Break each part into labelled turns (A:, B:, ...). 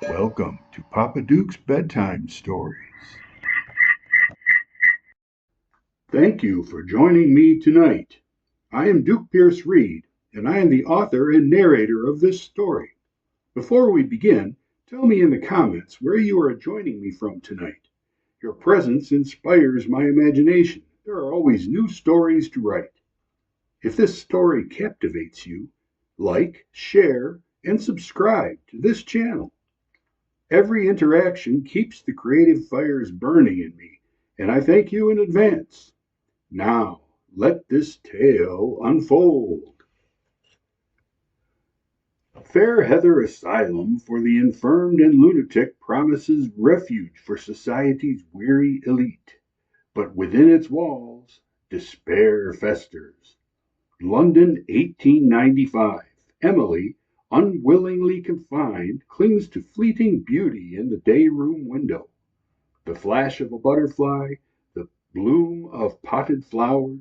A: Welcome to Papa Duke's Bedtime Stories. Thank you for joining me tonight. I am Duke Pierce Reed, and I am the author and narrator of this story. Before we begin, tell me in the comments where you are joining me from tonight. Your presence inspires my imagination. There are always new stories to write. If this story captivates you, like, share, and subscribe to this channel. Every interaction keeps the creative fires burning in me, and I thank you in advance. Now, let this tale unfold. Fairheather Asylum for the Infirmed and Lunatic promises refuge for society's weary elite. But within its walls, despair festers. London, 1895. Emily, unwillingly confined, clings to fleeting beauty in the day-room window. The flash of a butterfly, the bloom of potted flowers.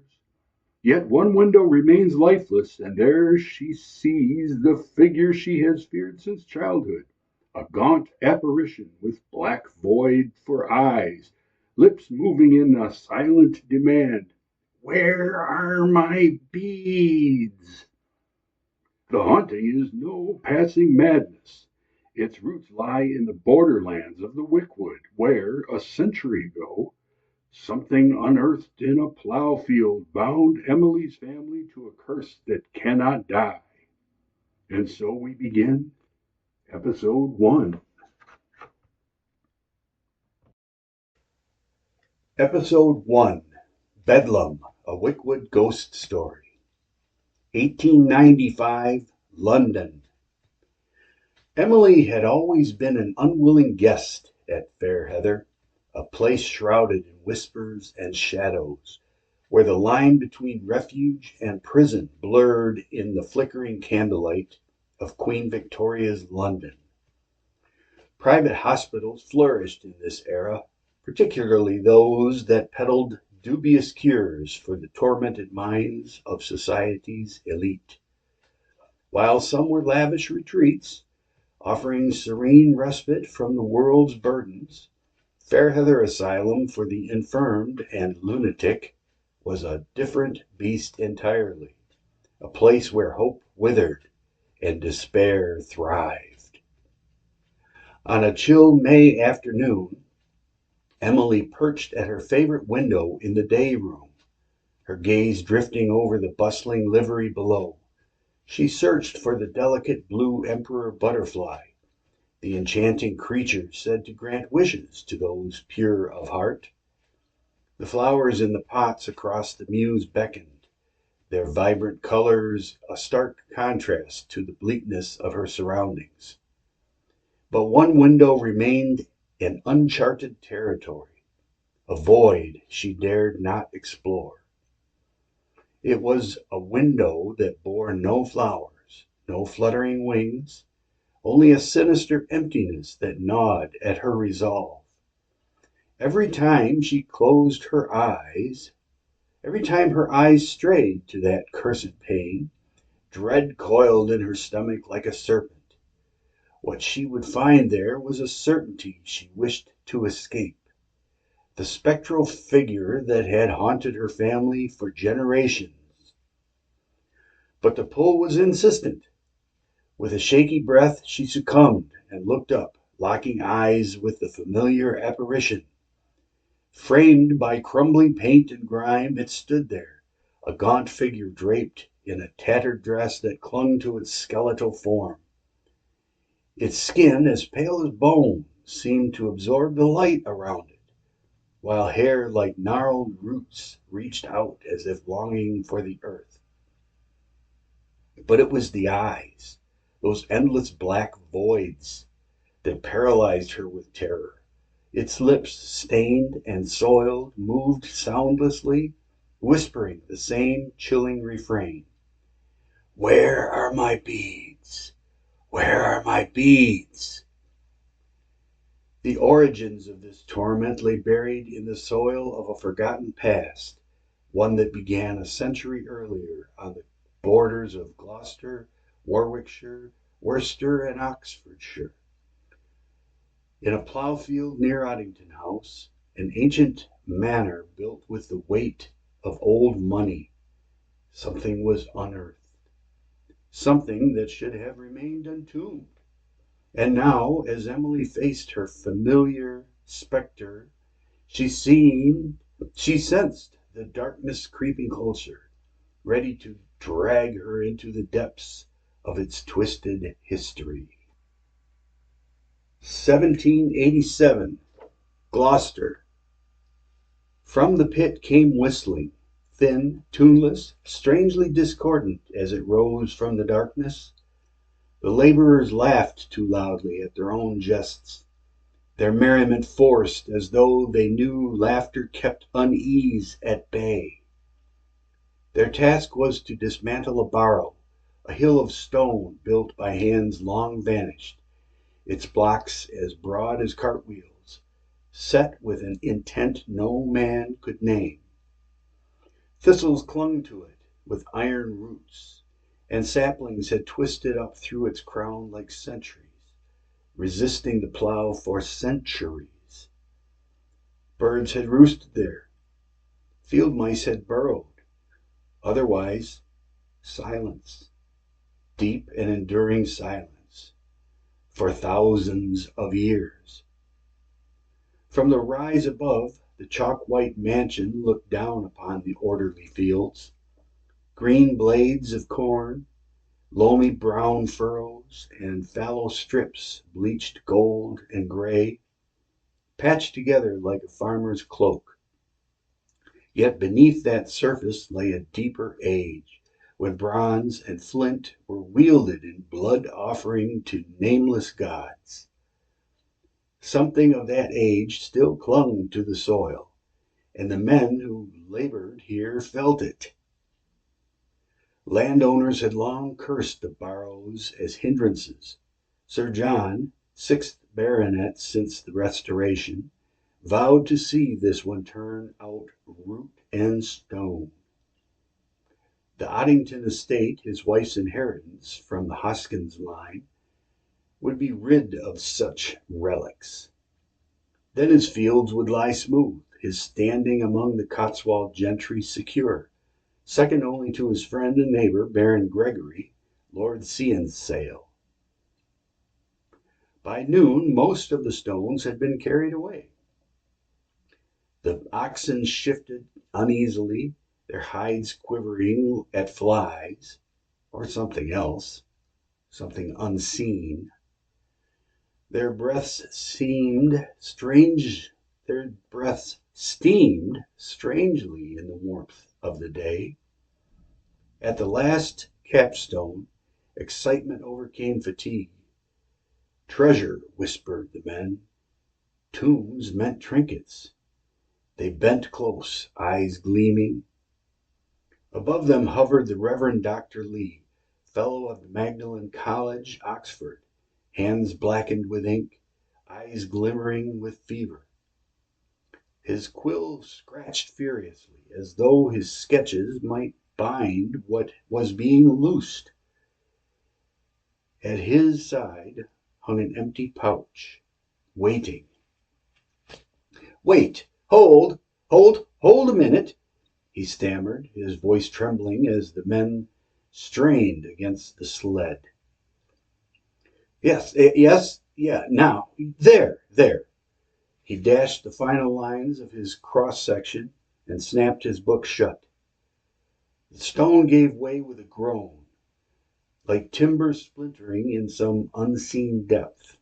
A: Yet one window remains lifeless, and there she sees the figure she has feared since childhood, a gaunt apparition with black void for eyes, lips moving in a silent demand. Where are my beads? The haunting is no passing madness. Its roots lie in the borderlands of the Wychwood, where, a century ago, something unearthed in a plow-field bound Emily's family to a curse that cannot die. And so we begin Episode 1. Episode 1. Bedlam, a Wychwood Ghost Story. 1895, London. Emily had always been an unwilling guest at Fairheather, a place shrouded in whispers and shadows, where the line between refuge and prison blurred in the flickering candlelight of Queen Victoria's London. Private hospitals flourished in this era, particularly those that peddled dubious cures for the tormented minds of society's elite. While some were lavish retreats, offering serene respite from the world's burdens, Fairheather Asylum for the Infirmed and Lunatic was a different beast entirely, a place where hope withered and despair thrived. On a chill May afternoon, Emily perched at her favorite window in the day room, her gaze drifting over the bustling livery below. She searched for the delicate blue emperor butterfly, the enchanting creature said to grant wishes to those pure of heart. The flowers in the pots across the mews beckoned, their vibrant colors a stark contrast to the bleakness of her surroundings. But one window remained an uncharted territory, a void she dared not explore. It was a window that bore no flowers, no fluttering wings, only a sinister emptiness that gnawed at her resolve. Every time her eyes strayed to that cursed pane, dread coiled in her stomach like a serpent. What she would find there was a certainty she wished to escape. The spectral figure that had haunted her family for generations. But the pull was insistent. With a shaky breath, she succumbed and looked up, locking eyes with the familiar apparition. Framed by crumbling paint and grime, it stood there, a gaunt figure draped in a tattered dress that clung to its skeletal form. Its skin, as pale as bone, seemed to absorb the light around it, while hair like gnarled roots reached out as if longing for the earth. But it was the eyes, those endless black voids, that paralyzed her with terror. Its lips, stained and soiled, moved soundlessly, whispering the same chilling refrain. Where are my beads? Where are my beads? The origins of this torment lay buried in the soil of a forgotten past, one that began a century earlier on the borders of Gloucester, Warwickshire, Worcester, and Oxfordshire. In a plow-field near Oddington House, an ancient manor built with the weight of old money, something was unearthed, something that should have remained entombed. And now, as Emily faced her familiar spectre, she sensed the darkness creeping closer, ready to drag her into the depths of its twisted history. 1787, Gloucester. From the pit came whistling, thin, tuneless, strangely discordant as it rose from the darkness. The laborers laughed too loudly at their own jests, their merriment forced as though they knew laughter kept unease at bay. Their task was to dismantle a barrow, a hill of stone built by hands long vanished, its blocks as broad as cartwheels, set with an intent no man could name. Thistles clung to it with iron roots, and saplings had twisted up through its crown like centuries, resisting the plow for centuries. Birds had roosted there, field mice had burrowed, otherwise silence, deep and enduring silence, for thousands of years. From the rise above, the chalk-white mansion looked down upon the orderly fields, green blades of corn, loamy brown furrows, and fallow strips bleached gold and gray, patched together like a farmer's cloak. Yet beneath that surface lay a deeper age, when bronze and flint were wielded in blood offering to nameless gods. Something of that age still clung to the soil, and the men who labored here felt it. Landowners had long cursed the barrows as hindrances. Sir John, 6th Baronet since the Restoration, vowed to see this one turn out root and stone. The Oddington estate, his wife's inheritance from the Hoskins line, would be rid of such relics. Then his fields would lie smooth, his standing among the Cotswold gentry secure, second only to his friend and neighbor, Baron Gregory, Lord Ciansale. By noon, most of the stones had been carried away. The oxen shifted uneasily, their hides quivering at flies, or something else, something unseen. Their breaths steamed strangely in the warmth of the day. At the last capstone, excitement overcame fatigue. Treasure, whispered the men. Tombs meant trinkets. They bent close, eyes gleaming. Above them hovered the Reverend Dr. Lee, fellow of the Magdalen College, Oxford, hands blackened with ink, eyes glimmering with fever. His quill scratched furiously, as though his sketches might bind what was being loosed. At his side hung an empty pouch, waiting. "Wait! Hold! Hold a minute!" he stammered, his voice trembling as the men strained against the sled. Yeah, now, there. He dashed the final lines of his cross-section and snapped his book shut. The stone gave way with a groan, like timber splintering in some unseen depth.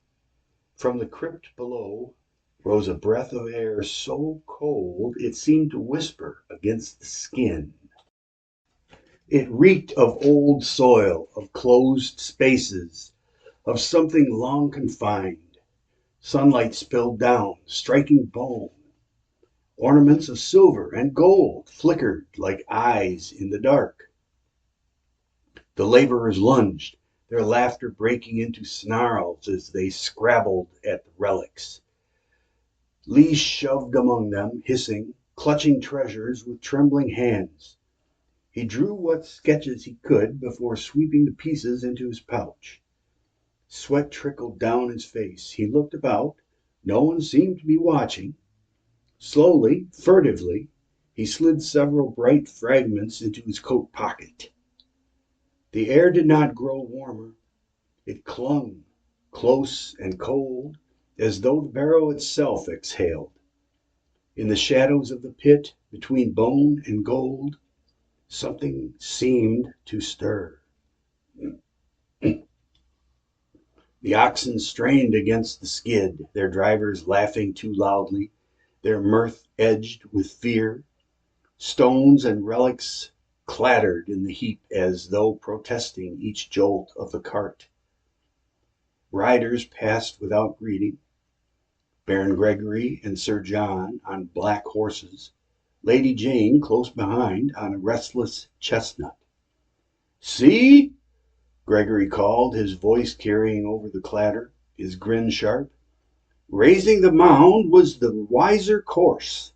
A: From the crypt below rose a breath of air so cold it seemed to whisper against the skin. It reeked of old soil, of closed spaces, of something long confined. Sunlight spilled down, striking bone. Ornaments of silver and gold flickered like eyes in the dark. The laborers lunged, their laughter breaking into snarls as they scrabbled at the relics. Lee shoved among them, hissing, clutching treasures with trembling hands. He drew what sketches he could before sweeping the pieces into his pouch. Sweat trickled down his face. He looked about, No one seemed to be watching. Slowly, furtively, he slid several bright fragments into his coat pocket. The air did not grow warmer. It clung, close and cold, as though the barrow itself exhaled. In the shadows of the pit, between bone and gold, something seemed to stir. The oxen strained against the skid, their drivers laughing too loudly, their mirth edged with fear. Stones and relics clattered in the heap as though protesting each jolt of the cart. Riders passed without greeting. Baron Gregory and Sir John on black horses, Lady Jane close behind on a restless chestnut. "See!" Gregory called, his voice carrying over the clatter, his grin sharp. "Raising the mound was the wiser course."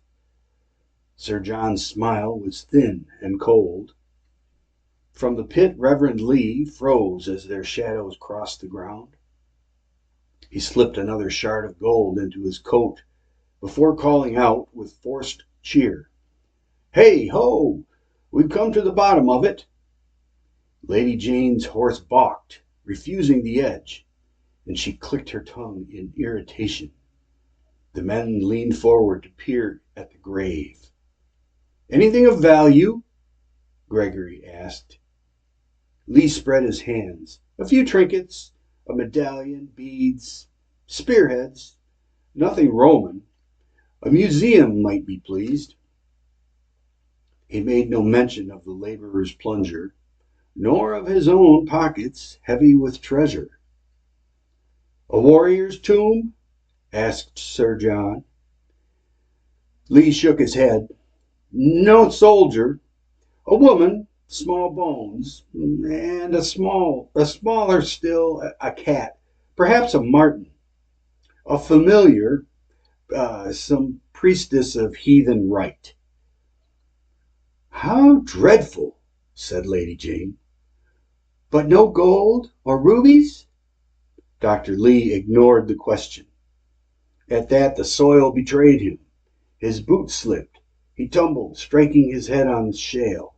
A: Sir John's smile was thin and cold. From the pit Reverend Lee froze as their shadows crossed the ground. He slipped another shard of gold into his coat before calling out with forced cheer, "Hey ho! We've come to the bottom of it." Lady Jane's horse balked, refusing the edge, and she clicked her tongue in irritation. The men leaned forward to peer at the grave. "Anything of value?" Gregory asked. Lee spread his hands. "A few trinkets, a medallion, beads, spearheads, nothing Roman. A museum might be pleased." He made no mention of the laborer's plunger, nor of his own pockets heavy with treasure. "A warrior's tomb?" asked Sir John. Lee shook his head. "No soldier. A woman, small bones, and a smaller still, a cat, perhaps a marten. A familiar, some priestess of heathen rite." "How dreadful," said Lady Jane. "But no gold or rubies?" Dr. Lee ignored the question. At that the soil betrayed him. His boot slipped. He tumbled, striking his head on shale.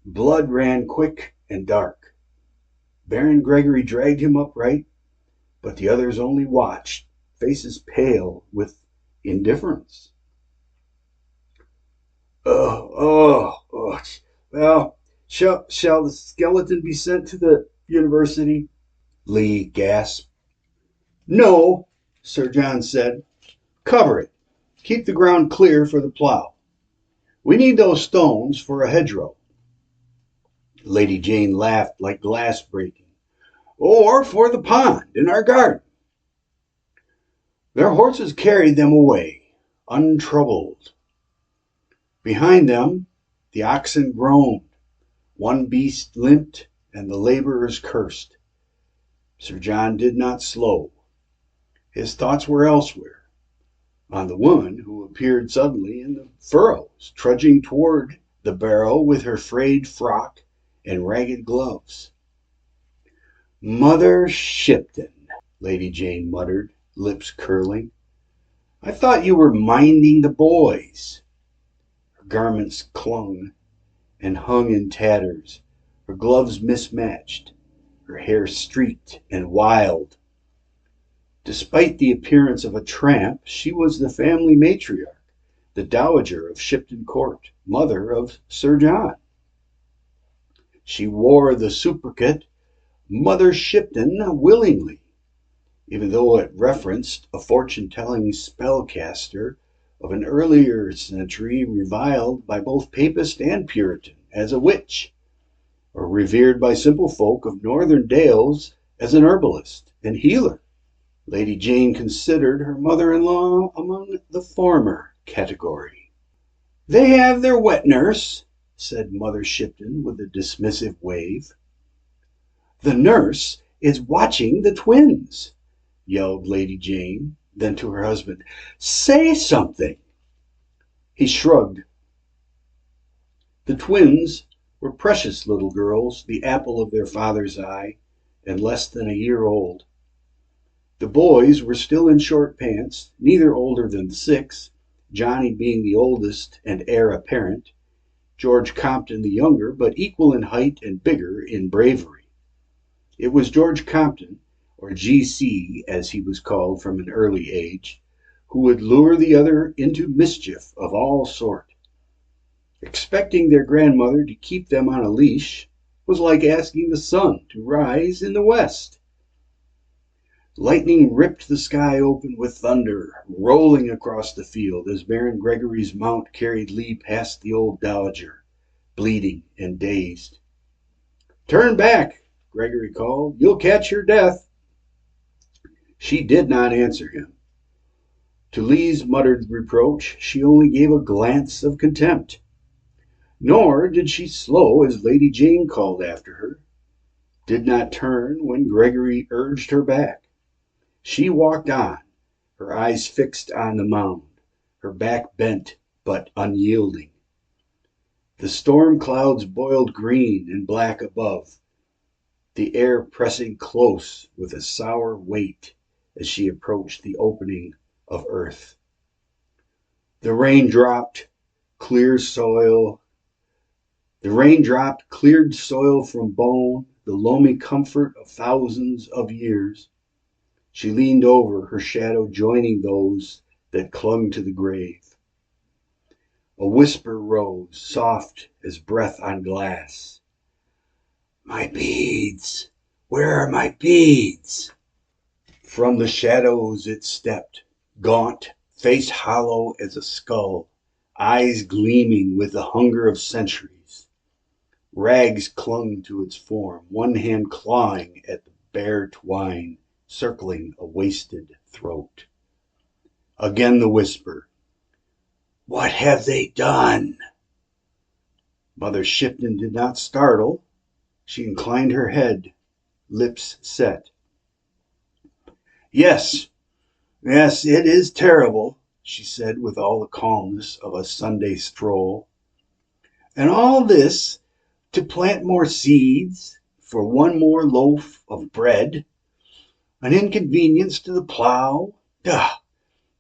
A: Blood ran quick and dark. Baron Gregory dragged him upright, but the others only watched, faces pale with indifference. Oh. Well, shall the skeleton be sent to the university?" Lee gasped. "No," Sir John said. "Cover it. Keep the ground clear for the plow. We need those stones for a hedgerow." Lady Jane laughed like glass breaking. "Or for the pond in our garden." Their horses carried them away, untroubled. Behind them, the oxen groaned. One beast limped, and the laborers cursed. Sir John did not slow. His thoughts were elsewhere, on the woman who appeared suddenly in the furrows, trudging toward the barrow with her frayed frock and ragged gloves. "Mother Shipton," Lady Jane muttered, lips curling. "I thought you were minding the boys." Her garments clung and hung in tatters, her gloves mismatched, her hair streaked and wild. Despite the appearance of a tramp, she was the family matriarch, the dowager of Shipton Court, mother of Sir John. She wore the sobriquet Mother Shipton willingly, even though it referenced a fortune-telling spellcaster of an earlier century reviled by both Papist and Puritan as a witch, or revered by simple folk of northern dales as an herbalist and healer. Lady Jane considered her mother-in-law among the former category. "They have their wet nurse," said Mother Shipton with a dismissive wave. "The nurse is watching the twins," yelled Lady Jane, then to her husband, "Say something." He shrugged. The twins were precious little girls, the apple of their father's eye, and less than a year old. The boys were still in short pants, neither older than 6, Johnny being the oldest and heir apparent, George Compton the younger, but equal in height and bigger in bravery. It was George Compton, or G.C. as he was called from an early age, who would lure the other into mischief of all sort. Expecting their grandmother to keep them on a leash was like asking the sun to rise in the west. Lightning ripped the sky open with thunder, rolling across the field as Baron Gregory's mount carried Lee past the old dowager, bleeding and dazed. "Turn back," Gregory called. "You'll catch your death." She did not answer him. To Lee's muttered reproach, she only gave a glance of contempt. Nor did she slow as Lady Jane called after her, did not turn when Gregory urged her back. She walked on, her eyes fixed on the mound, her back bent but unyielding. The storm clouds boiled green and black above, the air pressing close with a sour weight as she approached the opening of earth. The rain dropped, cleared soil from bone, the loamy comfort of thousands of years. She leaned over, her shadow joining those that clung to the grave. A whisper rose, soft as breath on glass. "My beads! Where are my beads?" From the shadows it stepped, gaunt, face hollow as a skull, eyes gleaming with the hunger of centuries. Rags clung to its form, one hand clawing at the bare twine circling a wasted throat. Again the whisper, "What have they done?" Mother Shipton did not startle. She inclined her head, lips set. Yes, it is terrible," she said with all the calmness of a Sunday stroll. "And all this to plant more seeds for one more loaf of bread, an inconvenience to the plow. Ah,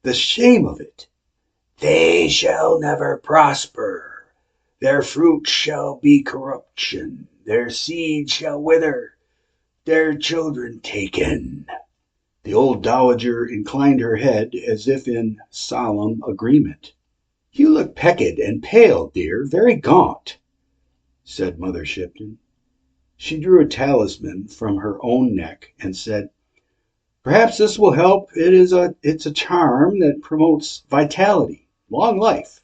A: the shame of it! They shall never prosper. Their fruit shall be corruption. Their seed shall wither. Their children taken." The old dowager inclined her head as if in solemn agreement. "You look pecked and pale, dear, very gaunt," said Mother Shipton. She drew a talisman from her own neck and said, "Perhaps this will help. It's a charm that promotes vitality, long life."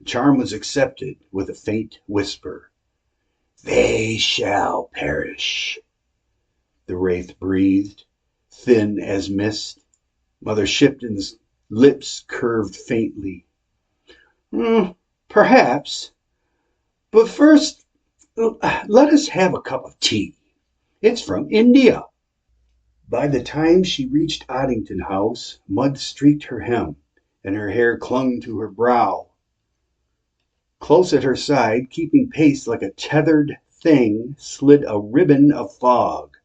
A: The charm was accepted with a faint whisper. "They shall perish," the wraith breathed, thin as mist. Mother Shipton's lips curved faintly. "Perhaps. But first, let us have a cup of tea. It's from India." By the time she reached Oddington House, mud streaked her hem, and her hair clung to her brow. Close at her side, keeping pace like a tethered thing, slid a ribbon of fog,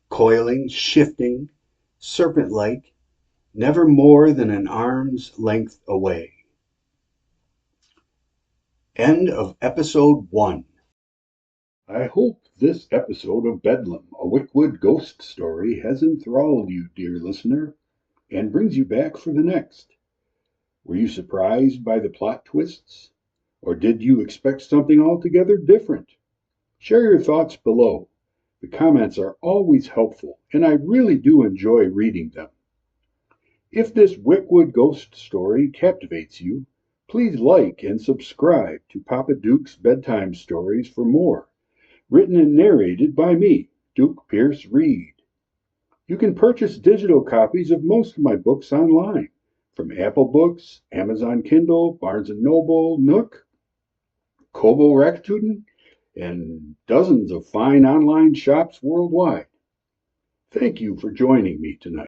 A: coiling, shifting, serpent-like, never more than an arm's length away. End of episode 1. I hope this episode of Bedlam, a Wychwood ghost story, has enthralled you, dear listener, and brings you back for the next. Were you surprised by the plot twists? Or did you expect something altogether different? Share your thoughts below. The comments are always helpful, and I really do enjoy reading them. If this Wychwood ghost story captivates you, please like and subscribe to Papa Duke's Bedtime Stories for more, written and narrated by me, Duke Pierce Reed. You can purchase digital copies of most of my books online, from Apple Books, Amazon Kindle, Barnes & Noble, Nook, Kobo Rakuten, and dozens of fine online shops worldwide. Thank you for joining me tonight.